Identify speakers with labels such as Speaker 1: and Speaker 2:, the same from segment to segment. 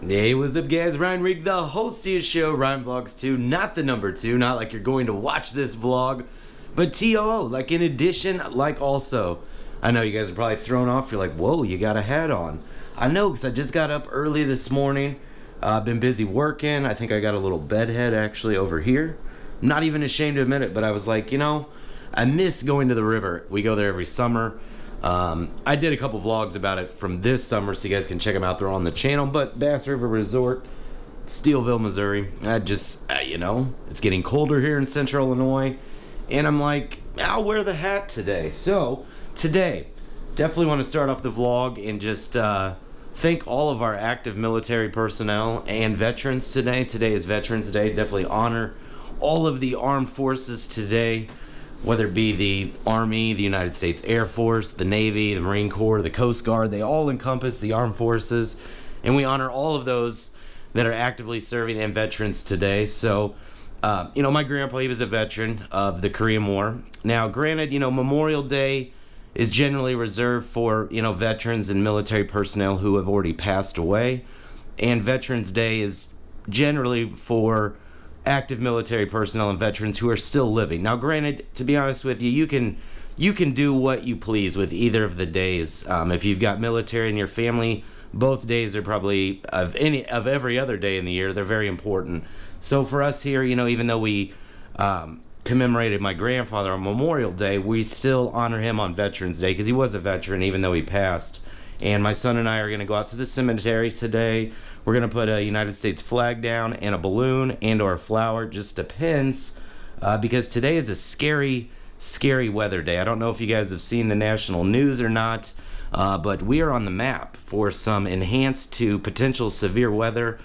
Speaker 1: Hey, what's up guys? Ryan Rigg, the host of your show, Ryan Vlogs 2, not the number 2, not like you're going to watch this vlog, but TOO, like in addition, like also. I know you guys are probably thrown off, you're like, whoa, you got a hat on. I know, because I just got up early this morning, I've been busy working. I think I got a little bed head actually over here. I'm not even ashamed to admit it, but I was like, you know, I miss going to the river. We go there every summer. I did a couple vlogs about it from this summer, so you guys can check them out. They're on the channel. But Bass River Resort, Steelville, Missouri. I just, you know, it's getting colder here in Central Illinois, and I'm like, I'll wear the hat today. So today, definitely want to start off the vlog and just thank all of our active military personnel and veterans today. Today is Veterans Day. Definitely honor all of the armed forces today, whether it be the Army, the United States Air Force, the Navy, the Marine Corps, the Coast Guard. They all encompass the armed forces, and we honor all of those that are actively serving and veterans today. So, you know, my grandpa, he was a veteran of the Korean War. Now, granted, you know, Memorial Day is generally reserved for, you know, veterans and military personnel who have already passed away, and Veterans Day is generally for active military personnel and veterans who are still living. Now granted, to be honest with you, you can do what you please with either of the days. If you've got military in your family, both days are probably of every other day in the year. They're very important. So for us here, you know, even though we commemorated my grandfather on Memorial Day, we still honor him on Veterans Day because he was a veteran even though he passed. And my son and I are going to go out to the cemetery today. We're going to put a United States flag down and a balloon and or a flower, just depends, because today is a scary, scary weather day. I don't know if you guys have seen the national news or not, but we are on the map for some enhanced to potential severe weather.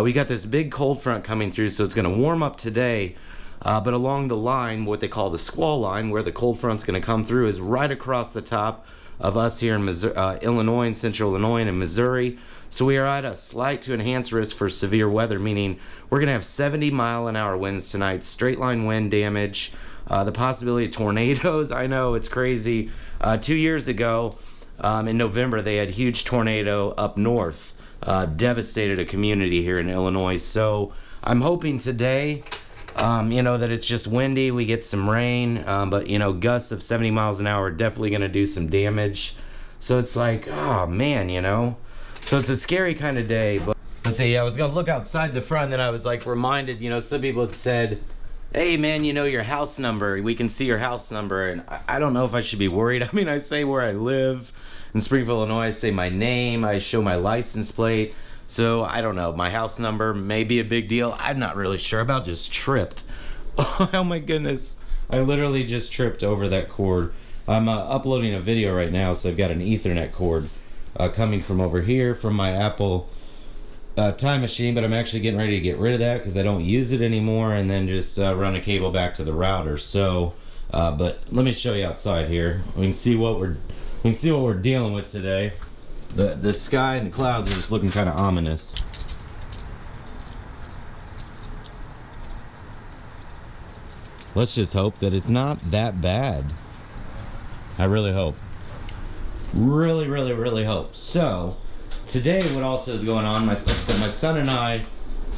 Speaker 1: We got this big cold front coming through, so it's going to warm up today, but along the line, what they call the squall line, where the cold front's going to come through, is right across the top of us here in Illinois and Central Illinois and Missouri. So we are at a slight to enhanced risk for severe weather, meaning we're going to have 70-mile-an-hour winds tonight, straight line wind damage, the possibility of tornadoes. I know, it's crazy. 2 years ago, in November, they had a huge tornado up north, devastated a community here in Illinois. So I'm hoping today, you know, that it's just windy, we get some rain, but you know, gusts of 70 miles an hour are definitely going to do some damage. So it's like, oh man, you know, so it's a scary kind of day. But let's see, I was going to look outside the front, and then I was like reminded, you know, some people had said, hey man, you know, your house number, we can see your house number, and I don't know if I should be worried. I mean, I say where I live in Springfield, Illinois, I say my name, I show my license plate. So I don't know, my house number may be a big deal. I'm not really sure about. Just tripped. Oh my goodness, I literally just tripped over that cord. I'm uploading a video right now, so I've got an Ethernet cord coming from over here from my Apple time machine, but I'm actually getting ready to get rid of that because I don't use it anymore, and then just run a cable back to the router. So but let me show you outside here. We can see what we're dealing with today. The sky and the clouds are just looking kind of ominous. Let's just hope that it's not that bad. I really hope. Really, really, really hope. So, today what also is going on, like I said, my son and I,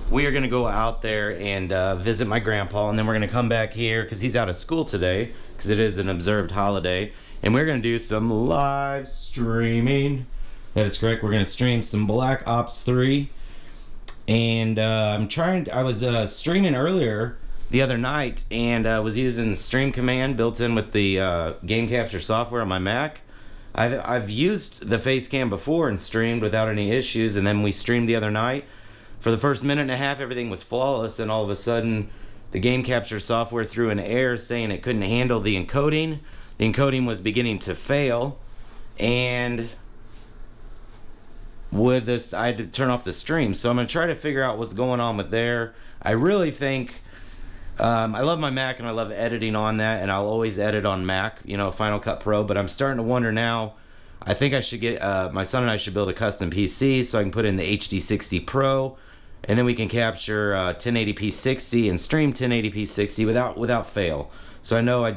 Speaker 1: we are going to go out there and visit my grandpa, and then we're going to come back here because he's out of school today because it is an observed holiday, and we're going to do some live streaming. That is correct. We're going to stream some Black Ops 3. And I was streaming earlier the other night, and was using Stream Command built in with the game capture software on my Mac. I've used the face cam before and streamed without any issues, and then we streamed the other night. For the first minute and a half, everything was flawless, and all of a sudden, the game capture software threw an error saying it couldn't handle the encoding. The encoding was beginning to fail, and with this, I had to turn off the stream. So I'm going to try to figure out what's going on with there. I really think, I love my Mac and I love editing on that, and I'll always edit on Mac, you know, Final Cut Pro, but I'm starting to wonder now, I think I should get, my son and I should build a custom PC so I can put in the HD60 Pro, and then we can capture 1080p 60 and stream 1080p 60 without fail. So I know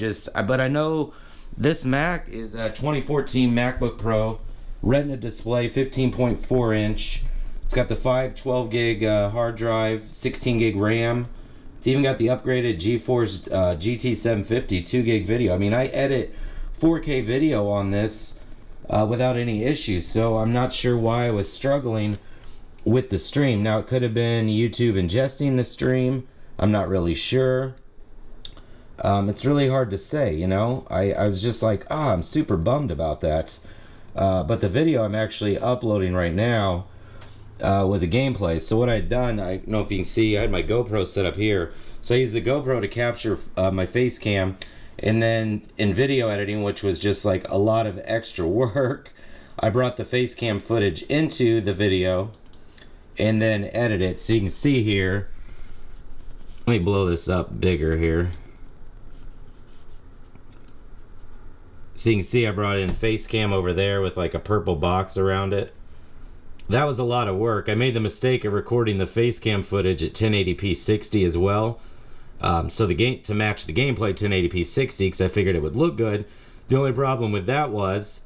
Speaker 1: but I know this Mac is a 2014 MacBook Pro, Retina display, 15.4 inch, It's got the 512 gig hard drive, 16 gig RAM. It's even got the upgraded GeForce GT750 2 gig video. I mean, I edit 4K video on this without any issues, so I'm not sure why I was struggling with the stream. Now, it could have been YouTube ingesting the stream. I'm not really sure. It's really hard to say, you know. I was just like, I'm super bummed about that. But the video I'm actually uploading right now was a gameplay. So what I'd done, I don't know if you can see, I had my GoPro set up here. So I used the GoPro to capture my face cam, and then in video editing, which was just like a lot of extra work, I brought the face cam footage into the video and then edit it. So you can see here, let me blow this up bigger here. So you can see I brought in face cam over there with like a purple box around it. That was a lot of work. I made the mistake of recording the face cam footage at 1080p 60 as well. So to match the gameplay 1080p 60, because I figured it would look good. The only problem with that was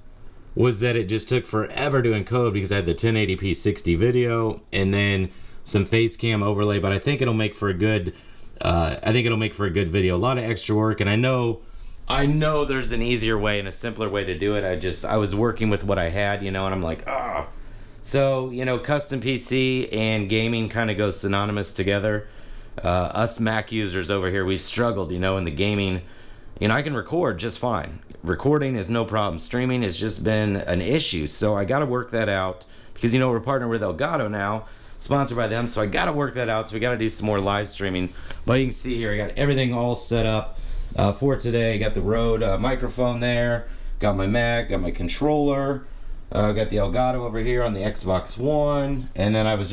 Speaker 1: that it just took forever to encode because I had the 1080p 60 video and then some face cam overlay. But I think it'll make for a good video. A lot of extra work, and I know there's an easier way and a simpler way to do it. I was working with what I had, you know, and I'm like, So, you know, custom PC and gaming kind of go synonymous together. Us Mac users over here, we've struggled, you know, in the gaming. You know, I can record just fine. Recording is no problem. Streaming has just been an issue. So I got to work that out because, you know, we're partnered with Elgato now, sponsored by them. So I got to work that out. So we got to do some more live streaming. But you can see here, I got everything all set up for today. Got the Rode microphone there. Got my Mac, got my controller. Got the Elgato over here on the Xbox One. And then I was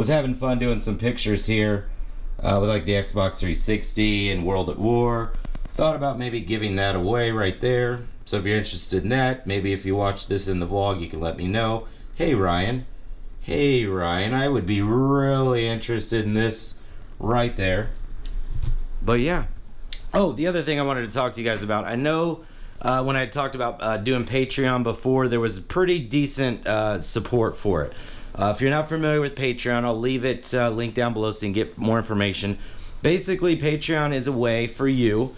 Speaker 1: having fun doing some pictures here with like the Xbox 360 and World at War. Thought about maybe giving that away right there. So if you're interested in that, maybe if you watch this in the vlog, you can let me know. Hey Ryan, I would be really interested in this right there. But yeah. Oh, the other thing I wanted to talk to you guys about, I know when I talked about doing Patreon before, there was pretty decent support for it. If you're not familiar with Patreon, I'll leave it linked down below so you can get more information. Basically, Patreon is a way for you,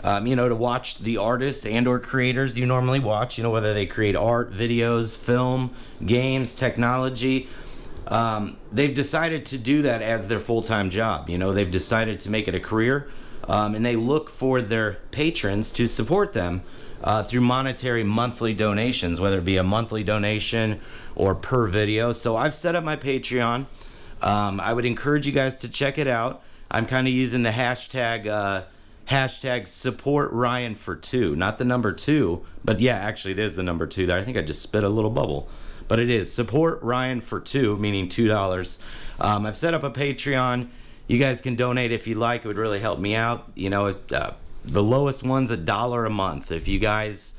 Speaker 1: you know, to watch the artists and or creators you normally watch, you know, whether they create art, videos, film, games, technology. They've decided to do that as their full-time job. You know, they've decided to make it a career, and they look for their patrons to support them through monetary monthly donations, whether it be a monthly donation or per video. So I've set up my Patreon. I would encourage you guys to check it out. I'm kind of using the hashtag support Ryan for 2, not the number 2, but yeah, actually it is the number 2 there. I think I just spit a little bubble, but it is support Ryan for 2, meaning $2. I've set up a Patreon. You guys can donate if you like. It would really help me out. You know, the lowest one's $1 a month. If you guys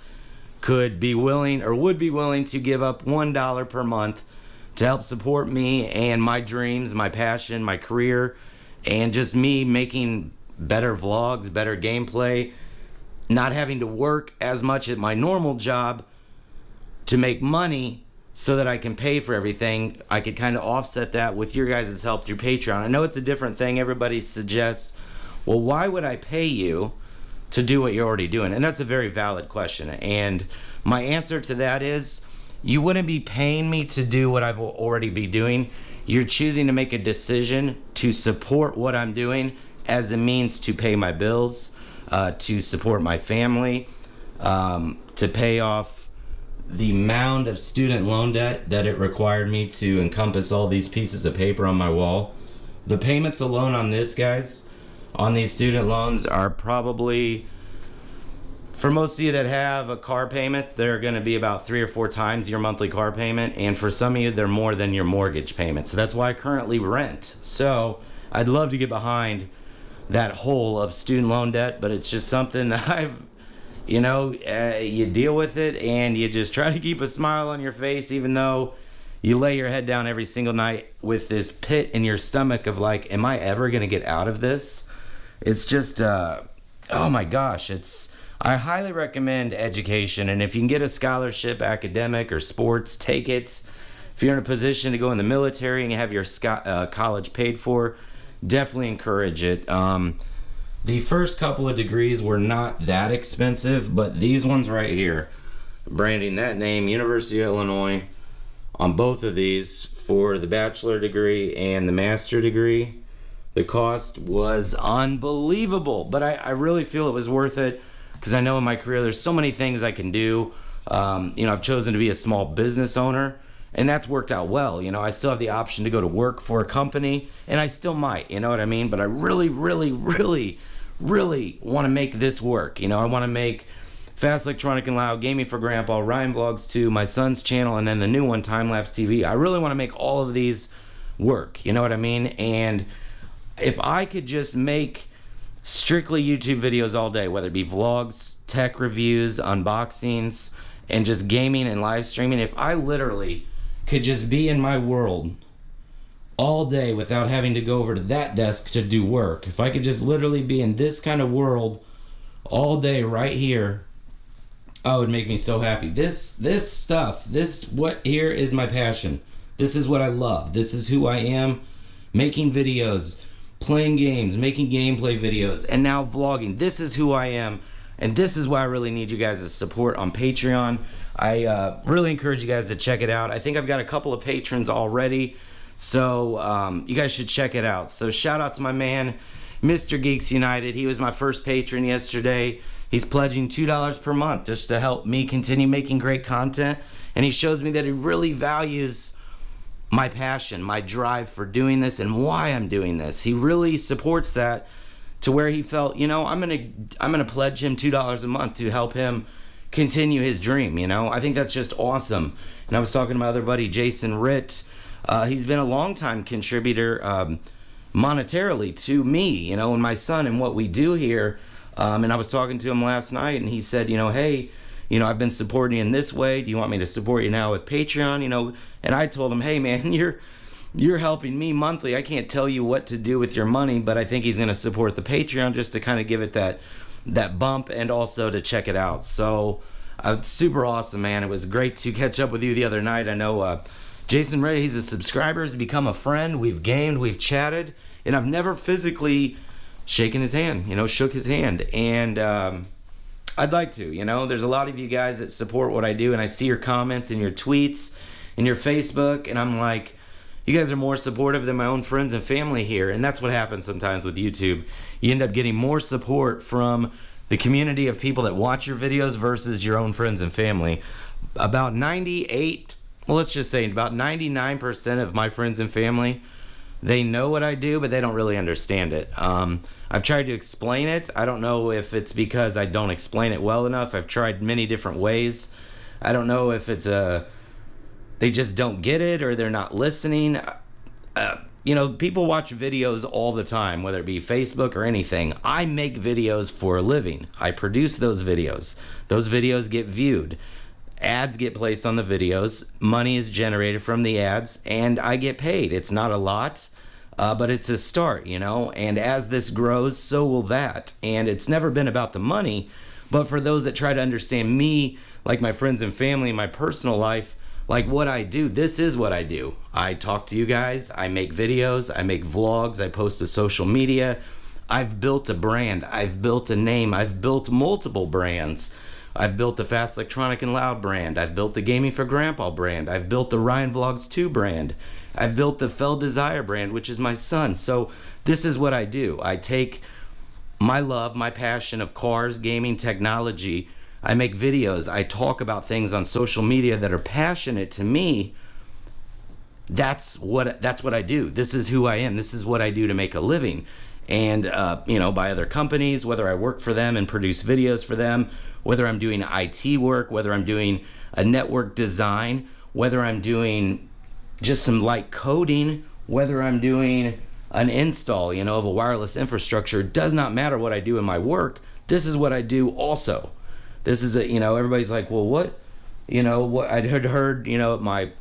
Speaker 1: could be willing or would be willing to give up $1 per month to help support me and my dreams, my passion, my career, and just me making better vlogs, better gameplay, not having to work as much at my normal job to make money so that I can pay for everything, I could kind of offset that with your guys' help through Patreon. I know it's a different thing. Everybody suggests, well, why would I pay you to do what you're already doing? And that's a very valid question. And my answer to that is, you wouldn't be paying me to do what I've already be doing. You're choosing to make a decision to support what I'm doing as a means to pay my bills, to support my family, to pay off the mound of student loan debt that it required me to encompass all these pieces of paper on my wall. The payments alone on this, guys, on these student loans are probably, for most of you that have a car payment, they're going to be about 3 or 4 times your monthly car payment, and for some of you, they're more than your mortgage payment. So that's why I currently rent. So I'd love to get behind that hole of student loan debt, but it's just something that you know, you deal with it and you just try to keep a smile on your face, even though you lay your head down every single night with this pit in your stomach of like, am I ever going to get out of this? It's just, oh my gosh, I highly recommend education, and if you can get a scholarship, academic or sports, take it. if you're in a position to go in the military and you have your college paid for, definitely encourage it. The first couple of degrees were not that expensive, but these ones right here, branding that name, University of Illinois, on both of these for the bachelor degree and the master degree, the cost was unbelievable. But I really feel it was worth it, because I know in my career there's so many things I can do. You know, I've chosen to be a small business owner, and that's worked out well. You know, I still have the option to go to work for a company, and I still might, you know what I mean? But I really want to make this work. You know, I want to make Fast, Electronic, and Loud, Gaming for Grandpa, Ryan Vlogs 2, my son's channel, and then the new one, Time Lapse TV. I really want to make all of these work, you know what I mean? And if I could just make strictly YouTube videos all day, whether it be vlogs, tech reviews, unboxings, and just gaming and live streaming, if I literally could just be in my world all day without having to go over to that desk to do work, if I could just literally be in this kind of world all day right here, oh, it would make me so happy. This stuff, what here is my passion. This is what I love. This is who I am. Making videos, playing games, making gameplay videos, and now vlogging. This is who I am, and this is why I really need you guys' support on Patreon. I really encourage you guys to check it out. I think I've got a couple of patrons already, so you guys should check it out. So shout out to my man, Mr. Geeks United. He was my first patron yesterday. He's pledging $2 per month just to help me continue making great content, and he shows me that he really values my passion, my drive for doing this, and why I'm doing this. He really supports that, to where he felt, you know, I'm gonna pledge him $2 a month to help him continue his dream. You know, I think that's just awesome. And I was talking to my other buddy Jason Ritt. He's been a longtime contributor monetarily to me, you know, and my son and what we do here. And I was talking to him last night, and he said, you know, hey, you know, I've been supporting you in this way. Do you want me to support you now with Patreon? You know, and I told him, hey man, you're helping me monthly. I can't tell you what to do with your money, but I think he's going to support the Patreon just to kind of give it that bump, and also to check it out. So super awesome, man. It was great to catch up with you the other night. I know Jason Ray, he's a subscriber, he's become a friend. We've gamed, we've chatted, and I've never physically shaken his hand, you know, shook his hand. And I'd like to, you know, there's a lot of you guys that support what I do, and I see your comments and your tweets and your Facebook, and I'm like, you guys are more supportive than my own friends and family here. And that's what happens sometimes with YouTube. You end up getting more support from the community of people that watch your videos versus your own friends and family. About 98, well, let's just say about 99% of my friends and family, they know what I do, but they don't really understand it. I've tried to explain it. I don't know if it's because I don't explain it well enough. I've tried many different ways. I don't know if it's they just don't get it, or they're not listening. You know, people watch videos all the time, whether it be Facebook or anything. I make videos for a living. I produce those videos. Those videos get viewed. Ads get placed on the videos. Money is generated from the ads, and I get paid. It's not a lot, but it's a start, you know. And as this grows, so will that. And it's never been about the money, but for those that try to understand me, like my friends and family, my personal life, like what I do, this is what I do. I talk to you guys, I make videos, I make vlogs, I post to social media. I've built a brand, I've built a name, I've built multiple brands. I've built the Fast, Electronic, and Loud brand. I've built the Gaming for Grandpa brand. I've built the Ryan Vlogs 2 brand. I've built the Fell Desire brand, which is my son. So this is what I do. I take my love, my passion of cars, gaming, technology. I make videos. I talk about things on social media that are passionate to me. That's what I do. This is who I am. This is what I do to make a living. And you know, by other companies, whether I work for them and produce videos for them, whether I'm doing IT work, whether I'm doing a network design, whether I'm doing just some light coding, whether I'm doing an install, you know, of a wireless infrastructure, it does not matter what I do in my work. This is what I do also. This is a, you know, everybody's like, well, what, you know, what I'd heard, you know, my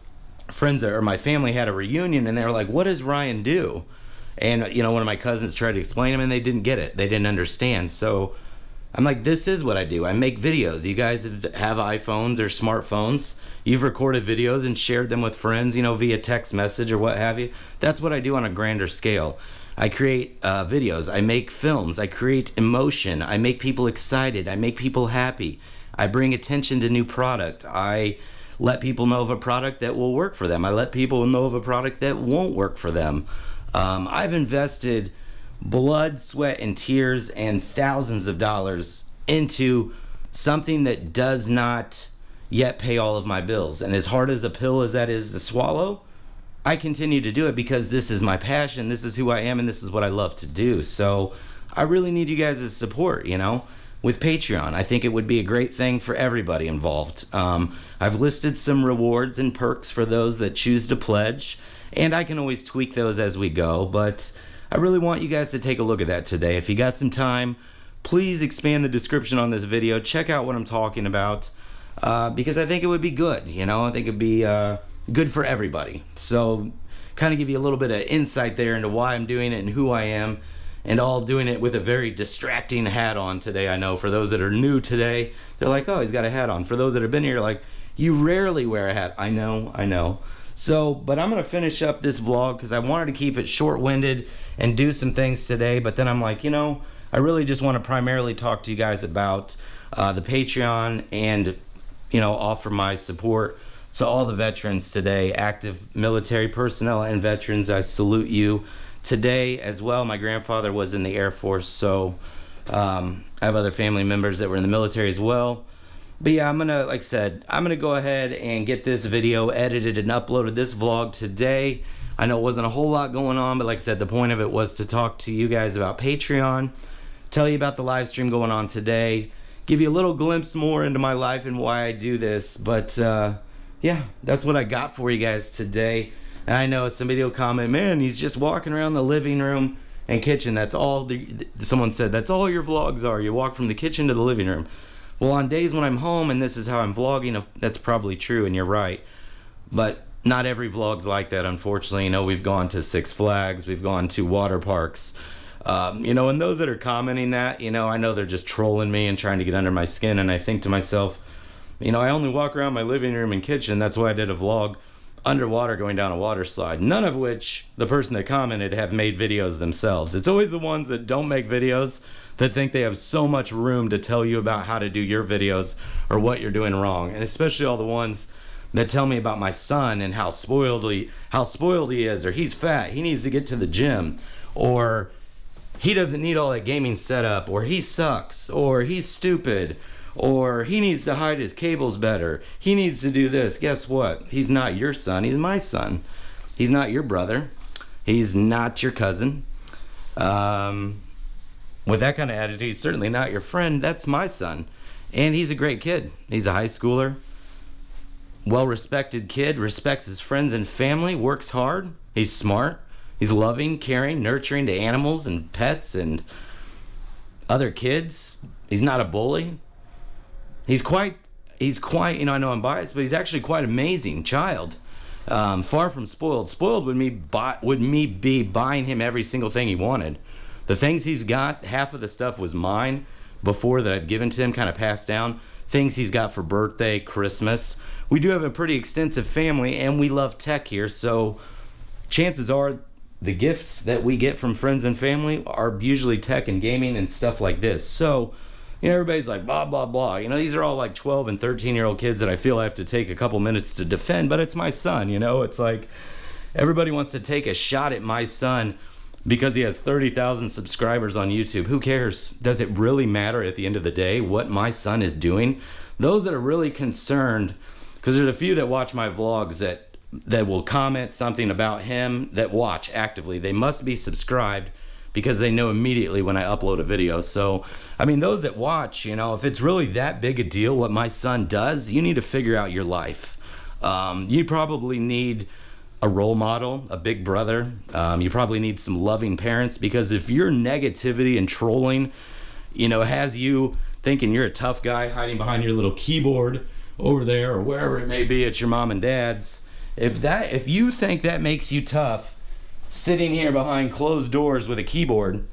Speaker 1: friends or my family had a reunion, and they were like, what does Ryan do? And, you know, one of my cousins tried to explain him, and they didn't get it. They didn't understand. So I'm like, this is what I do. I make videos. You guys have iPhones or smartphones. You've recorded videos and shared them with friends, you know, via text message or what have you. That's what I do on a grander scale. I create videos. I make films. I create emotion. I make people excited. I make people happy. I bring attention to new product. I let people know of a product that will work for them. I let people know of a product that won't work for them. I've invested blood, sweat, and tears and thousands of dollars into something that does not yet pay all of my bills. And as hard as a pill as that is to swallow, I continue to do it because this is my passion, this is who I am, and this is what I love to do. So I really need you guys' support, you know, with Patreon. I think it would be a great thing for everybody involved. I've listed some rewards and perks for those that choose to pledge, and I can always tweak those as we go, but I really want you guys to take a look at that today. If you got some time, please expand the description on this video. Check out what I'm talking about, because I think it would be good, you know? I think it'd be good for everybody. So kind of give you a little bit of insight there into why I'm doing it and who I am, and all doing it with a very distracting hat on today. I know for those that are new today, they're like, oh, he's got a hat on. For those that have been here, like, you rarely wear a hat. I know. So, but I'm gonna finish up this vlog because I wanted to keep it short-winded and do some things today, but then I'm like, you know, I really just want to primarily talk to you guys about the Patreon and, you know, offer my support to all the veterans today, active military personnel and veterans. I salute you today as well. My grandfather was in the Air Force, so I have other family members that were in the military as well. But yeah, I'm gonna, like I said, I'm gonna go ahead and get this video edited and uploaded, this vlog today. I know it wasn't a whole lot going on, but like I said, the point of it was to talk to you guys about Patreon, tell you about the live stream going on today, give you a little glimpse more into my life and why I do this. But yeah, that's what I got for you guys today. And I know somebody will comment, man, he's just walking around the living room and kitchen. That's all, someone said, that's all your vlogs are. You walk from the kitchen to the living room. Well, on days when I'm home and this is how I'm vlogging, that's probably true, and you're right. But not every vlog's like that, unfortunately. You know, we've gone to Six Flags, we've gone to water parks. You know, and those that are commenting that, you know, I know they're just trolling me and trying to get under my skin, and I think to myself, you know, I only walk around my living room and kitchen. That's why I did a vlog underwater going down a water slide, none of which the person that commented have made videos themselves. It's always the ones that don't make videos that think they have so much room to tell you about how to do your videos or what you're doing wrong. And especially all the ones that tell me about my son and how spoiled he is, or he's fat, he needs to get to the gym, or he doesn't need all that gaming setup, or he sucks, or he's stupid, or he needs to hide his cables better, he needs to do this. Guess what? He's not your son, he's my son. He's not your brother, he's not your cousin. With that kind of attitude, he's certainly not your friend. That's my son, and he's a great kid. He's a high schooler, well-respected kid, respects his friends and family, works hard, he's smart, he's loving, caring, nurturing to animals and pets and other kids. He's not a bully. He's quite, you know, I know I'm biased, but he's actually quite amazing child. Far from spoiled. Spoiled would me be buying him every single thing he wanted. The things he's got, half of the stuff was mine before that I've given to him, kind of passed down. Things he's got for birthday, Christmas. We do have a pretty extensive family, and we love tech here, so chances are the gifts that we get from friends and family are usually tech and gaming and stuff like this. So, you know, everybody's like, blah, blah, blah. You know, these are all like 12 and 13-year-old kids that I feel I have to take a couple minutes to defend, but it's my son, you know? It's like everybody wants to take a shot at my son because he has 30,000 subscribers on YouTube. Who cares? Does it really matter at the end of the day what my son is doing? Those that are really concerned, because there's a few that watch my vlogs that will comment something about him, that watch actively. They must be subscribed because they know immediately when I upload a video. So, I mean, those that watch, you know, if it's really that big a deal what my son does, you need to figure out your life. You probably need a role model, a big brother. You probably need some loving parents, because if your negativity and trolling, you know, has you thinking you're a tough guy hiding behind your little keyboard over there or wherever it may be at your mom and dad's, if you think that makes you tough, sitting here behind closed doors with a keyboard,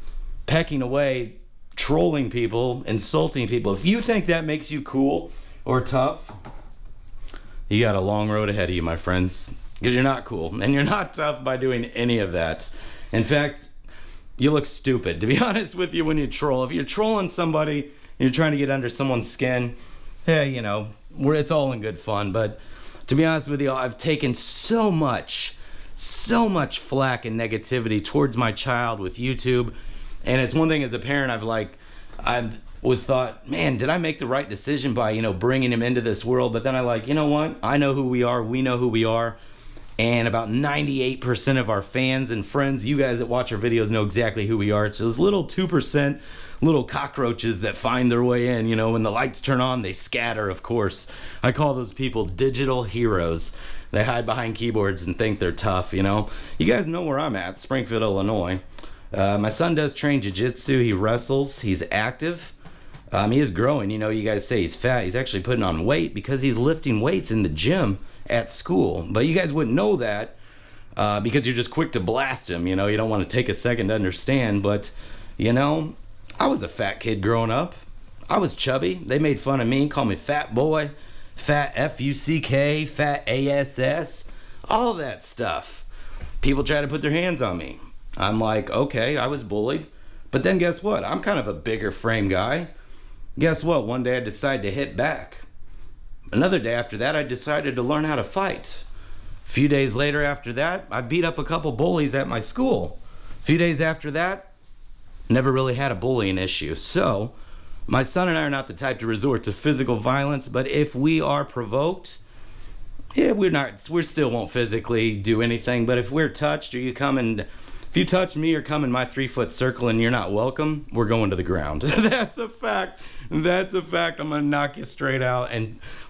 Speaker 1: pecking away,
Speaker 2: trolling people, insulting people, if you think that makes you cool or tough, you got a long road ahead of you, my friends, because you're not cool and you're not tough by doing any of that. In fact, you look stupid, to be honest with you, when you troll. If you're trolling somebody and you're trying to get under someone's skin, hey, you know, it's all in good fun. But to be honest with you, I've taken so much flack and negativity towards my child with YouTube. And it's one thing as a parent, I was thought, man, did I make the right decision by, you know, bringing him into this world? But then I like, you know what? I know who we are. We know who we are. And about 98% of our fans and friends, you guys that watch our videos, know exactly who we are. It's those little 2% little cockroaches that find their way in. You know, when the lights turn on, they scatter, of course. I call those people digital heroes. They hide behind keyboards and think they're tough, you know. You guys know where I'm at, Springfield, Illinois. My son does train jiu-jitsu. He wrestles. He's active. He is growing. You know, you guys say he's fat. He's actually putting on weight because he's lifting weights in the gym at school. But you guys wouldn't know that because you're just quick to blast him. You know, you don't want to take a second to understand. But, you know, I was a fat kid growing up. I was chubby. They made fun of me, called me fat boy, fat F-U-C-K, fat A-S-S, all that stuff. People try to put their hands on me. I'm like, okay, I was bullied. But then guess what? I'm kind of a bigger frame guy. Guess what? One day I decided to hit back. Another day after that, I decided to learn how to fight. A few days later after that, I beat up a couple bullies at my school. A few days after that, never really had a bullying issue. So, my son and I are not the type to resort to physical violence, but if we are provoked, yeah, we still won't physically do anything. But if we're touched, or if you touch me or come in my 3-foot circle and you're not welcome, we're going to the ground. That's a fact. That's a fact. I'm gonna knock you straight out,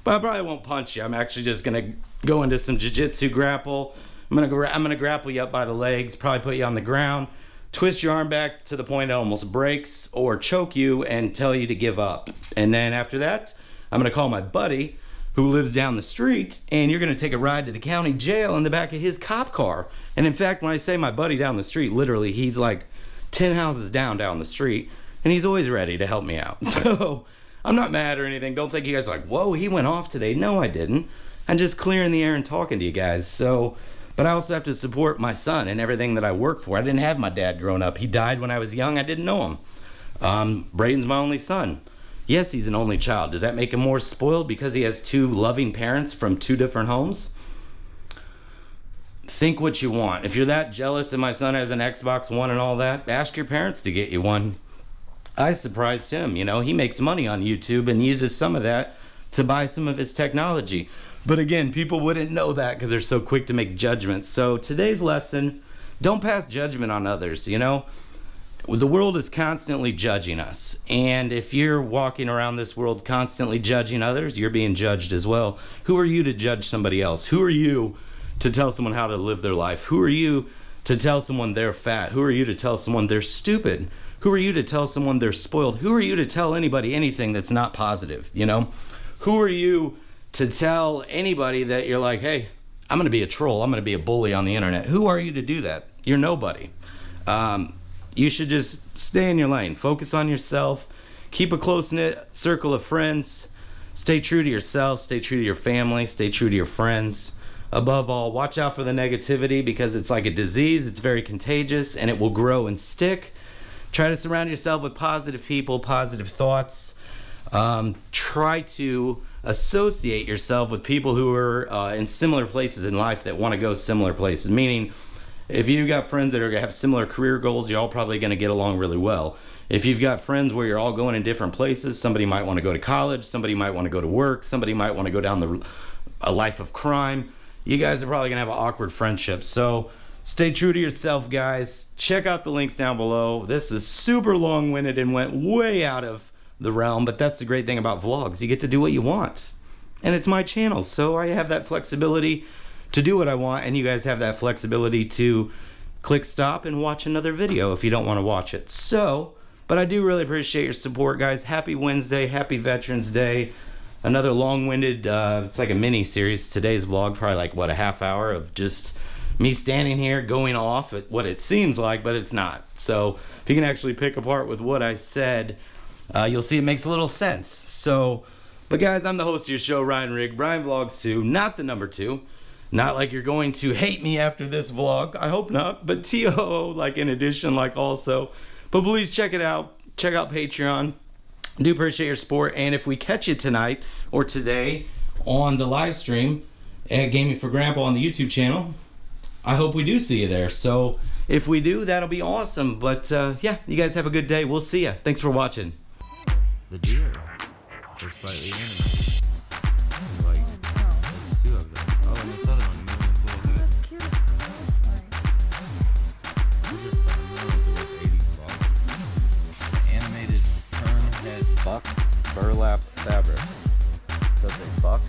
Speaker 2: but I probably won't punch you. I'm actually just gonna go into some jiu-jitsu grapple. I'm gonna grapple you up by the legs, probably put you on the ground, twist your arm back to the point it almost breaks, or choke you and tell you to give up. And then after that, I'm gonna call my buddy who lives down the street, and you're gonna take a ride to the county jail in the back of his cop car. And in fact, when I say my buddy down the street, literally he's like 10 houses down the street, and he's always ready to help me out. So I'm not mad or anything. Don't think you guys are like, whoa, he went off today. No, I didn't. I'm just clearing the air and talking to you guys. So, but I also have to support my son and everything that I work for. I didn't have my dad growing up. He died when I was young. I didn't know him. Braden's my only son. Yes, he's an only child. Does that make him more spoiled because he has 2 loving parents from 2 different homes? Think what you want. If you're that jealous that my son has an Xbox One and all that, ask your parents to get you one. I surprised him. You know, he makes money on YouTube and uses some of that to buy some of his technology. But again, people wouldn't know that because they're so quick to make judgments. So today's lesson, don't pass judgment on others, you know? The world is constantly judging us. And if you're walking around this world constantly judging others, you're being judged as well. Who are you to judge somebody else? Who are you to tell someone how to live their life? Who are you to tell someone they're fat? Who are you to tell someone they're stupid? Who are you to tell someone they're spoiled? Who are you to tell anybody anything that's not positive, you know? Who are you to tell anybody that you're like, hey, I'm going to be a troll, I'm going to be a bully on the internet? Who are you to do that? You're nobody. You should just stay in your lane. Focus on yourself. Keep a close-knit circle of friends. Stay true to yourself. Stay true to your family. Stay true to your friends. Above all, watch out for the negativity because it's like a disease. It's very contagious and it will grow and stick. Try to surround yourself with positive people, positive thoughts. Try to associate yourself with people who are in similar places in life that want to go similar places. Meaning, if you've got friends that have similar career goals, you're all probably going to get along really well. If you've got friends where you're all going in different places, somebody might want to go to college, somebody might want to go to work, somebody might want to go down a life of crime, you guys are probably going to have an awkward friendship. So stay true to yourself, guys. Check out the links down below. This is super long-winded and went way out of the realm, but that's the great thing about vlogs. You get to do what you want. And it's my channel, so I have that flexibility to do what I want, and you guys have that flexibility to click stop and watch another video if you don't want to watch it. So, but I do really appreciate your support, guys. Happy Wednesday, happy Veterans Day. Another long-winded, it's like a mini series. Today's vlog, probably like, what, a half hour of just me standing here going off at what it seems like, but it's not. So if you can actually pick apart with what I said, you'll see it makes a little sense. So, but guys, I'm the host of your show, Ryan Rigg, Ryan Vlogs 2, not the number 2. Not like you're going to hate me after this vlog. I hope not. But TOO, like in addition, like also. But please check it out. Check out Patreon. I do appreciate your support. And if we catch you tonight or today on the live stream at Gaming for Grandpa on the YouTube channel, I hope we do see you there. So if we do, that'll be awesome. But yeah, you guys have a good day. We'll see you. Thanks for watching.
Speaker 1: The deer. They're slightly animated. Like, there's 2 of them. Oh, and this other one, the middle one's a little bit.
Speaker 3: That's cute.
Speaker 1: These are fun. I don't know if it was 80s long. Animated turn head buck burlap fabric. Does it buck?